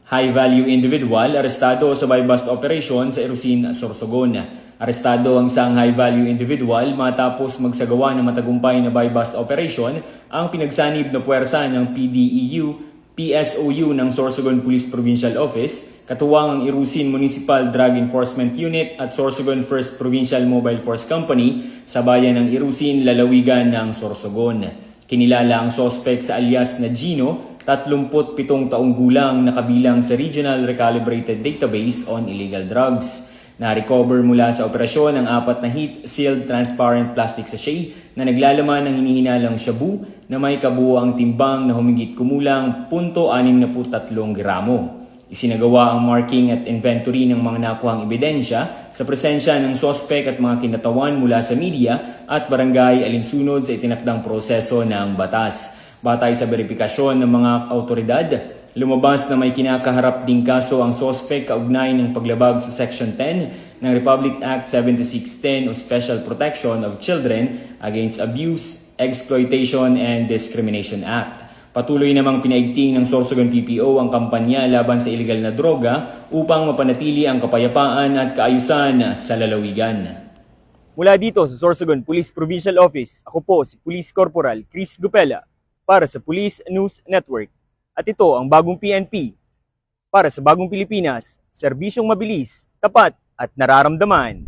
High-value individual arestado sa buy-bust operation sa Irusin, Sorsogon. Arestado ang isang high-value individual matapos magsagawa ng matagumpay na buy-bust operation ang pinagsanib na puwersa ng PDEU, PSOU ng Sorsogon Police Provincial Office, katuwang ang Irusin Municipal Drug Enforcement Unit at Sorsogon First Provincial Mobile Force Company sa bayan ng Irusin, lalawigan ng Sorsogon. Kinilala ang sospek sa alias na Gino, 37 taong gulang na kabilang sa Regional Recalibrated Database on Illegal Drugs. Na-recover mula sa operasyon ang 4 na heat-sealed transparent plastic sachet na naglalaman ng hinihinalang shabu na may kabuoang timbang na humigit kumulang 0.63 gramo. Isinagawa ang marking at inventory ng mga nakuhang ebidensya sa presensya ng sospek at mga kinatawan mula sa media at barangay alinsunod sa itinakdang proseso ng batas. Batay sa verifikasyon ng mga autoridad, lumabas na may kinakaharap ding kaso ang sospek kaugnay ng paglabag sa Section 10 ng Republic Act 7610 o Special Protection of Children Against Abuse, Exploitation and Discrimination Act. Patuloy namang pinaigting ng Sorsogon PPO ang kampanya laban sa iligal na droga upang mapanatili ang kapayapaan at kaayusan sa lalawigan. Mula dito sa Sorsogon Police Provincial Office, ako po si Police Corporal Chris Gupela para sa Police News Network. At ito ang bagong PNP. Para sa bagong Pilipinas, serbisyong mabilis, tapat at nararamdaman.